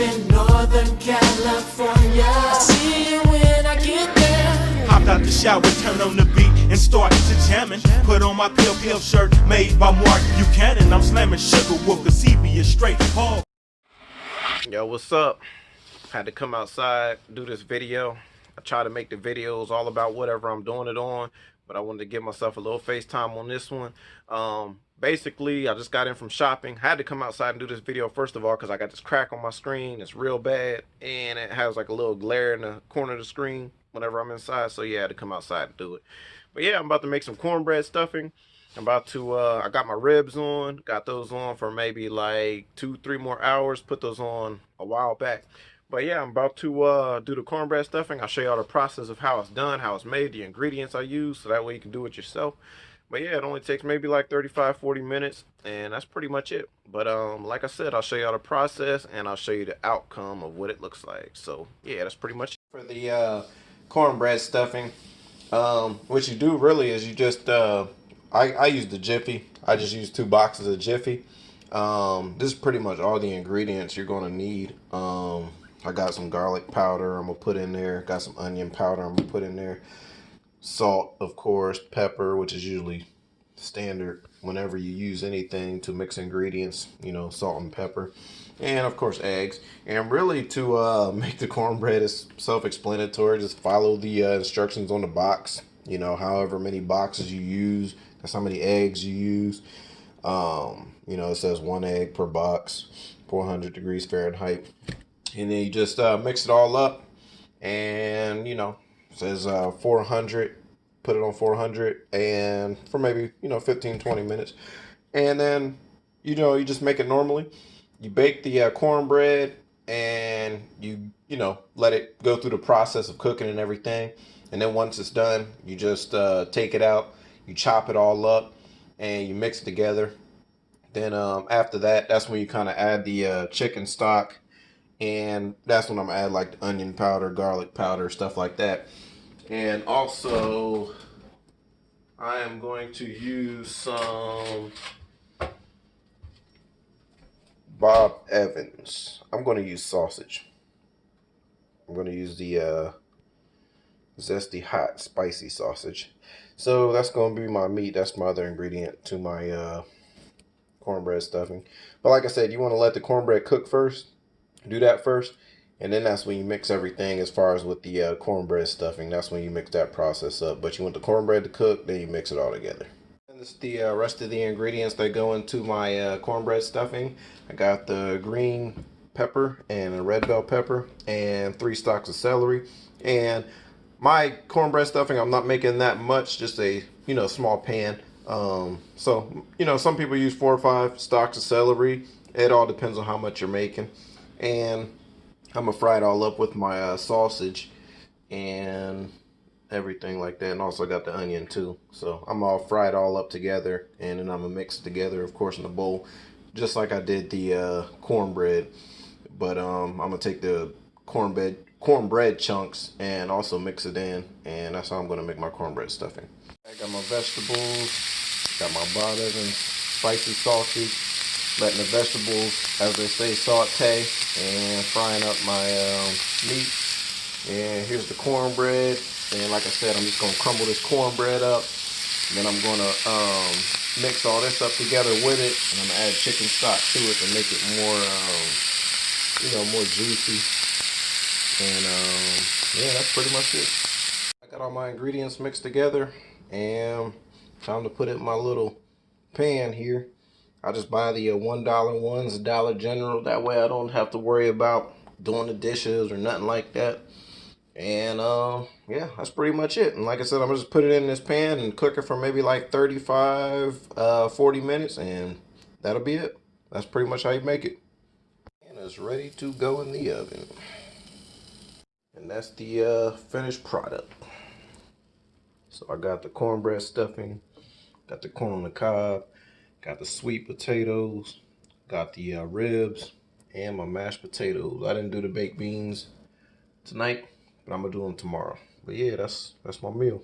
in Northern California. I'll see you when I get there. Hopped out the shower, turned on the beat and started to jamming. Put on my PLPL shirt made by Mark Buchanan. I'm slamming Sugar Wolf, cause he be a straight hog. Yo, what's up? Had to come outside, do this video. I try to make the videos all about whatever I'm doing it on, but I wanted to give myself a little FaceTime on this one. Basically, I just got in from shopping. Had to come outside and do this video first of all because I got this crack on my screen. It's real bad, and it has like a little glare in the corner of the screen whenever I'm inside. So yeah, I had to come outside and do it. But yeah, I'm about to make some cornbread stuffing. I'm about to, I got my ribs on. Got those on for maybe like 2-3 more hours. Put those on a while back. But yeah, I'm about to do the cornbread stuffing. I'll show you all the process of how it's done, how it's made, the ingredients I use, so that way you can do it yourself. But yeah, it only takes maybe like 35-40 minutes, and that's pretty much it. But like I said, I'll show you all the process, and I'll show you the outcome of what it looks like. So yeah, that's pretty much it. For the cornbread stuffing, what you do really is you just, I use the Jiffy. I just use 2 boxes of Jiffy. This is pretty much all the ingredients you're going to need. I got some garlic powder I'm going to put in there. Got some onion powder I'm going to put in there. Salt, of course. Pepper, which is usually standard whenever you use anything to mix ingredients. You know, salt and pepper. And, of course, eggs. And really, to make the cornbread is self-explanatory. Just follow the instructions on the box. You know, however many boxes you use. That's how many eggs you use. You know, it says 1 egg per box. 400 degrees Fahrenheit. And then you just mix it all up, and you know, it says 400, put it on 400, and for maybe, you know, 15-20 minutes. And then, you know, you just make it normally. You bake the cornbread, and you know, let it go through the process of cooking and everything. And then once it's done, you just take it out, you chop it all up, and you mix it together. Then after that, that's when you kind of add the chicken stock. And that's when I'm gonna add like the onion powder, garlic powder, stuff like that. And also, I am going to use some Bob Evans. I'm going to use sausage. I'm going to use the zesty, hot, spicy sausage. So that's going to be my meat. That's my other ingredient to my cornbread stuffing. But like I said, you want to let the cornbread cook first. Do that first, and then that's when you mix everything as far as with the cornbread stuffing. That's when you mix that process up. But you want the cornbread to cook, then you mix it all together. And this is the rest of the ingredients that go into my cornbread stuffing. I got the green pepper and a red bell pepper and 3 stalks of celery. And my cornbread stuffing, I'm not making that much, just a, you know, small pan. So, you know, some people use 4 or 5 stalks of celery. It all depends on how much you're making. And I'm gonna fry it all up with my sausage and everything like that. And also got the onion too. So I'm gonna fry it all up together, and then I'm gonna mix it together, of course, in a bowl, just like I did the cornbread. But I'm gonna take the cornbread chunks and also mix it in, and that's how I'm gonna make my cornbread stuffing. I got my vegetables, got my Bob Evans spicy sausage. Letting the vegetables, as they say, saute, and frying up my meat. And here's the cornbread. And like I said, I'm just going to crumble this cornbread up. And then I'm going to mix all this up together with it. And I'm going to add chicken stock to it to make it more, you know, more juicy. And yeah, that's pretty much it. I got all my ingredients mixed together. And time to put it in my little pan here. I just buy the $1 ones, Dollar General. That way I don't have to worry about doing the dishes or nothing like that. And yeah, that's pretty much it. And like I said, I'm gonna just put it in this pan and cook it for maybe like 40 minutes, and that'll be it. That's pretty much how you make it. And it's ready to go in the oven. And that's the finished product. So I got the cornbread stuffing, got the corn on the cob, got the sweet potatoes, got the ribs, and my mashed potatoes. I didn't do the baked beans tonight, but I'm gonna do them tomorrow. But yeah, that's my meal.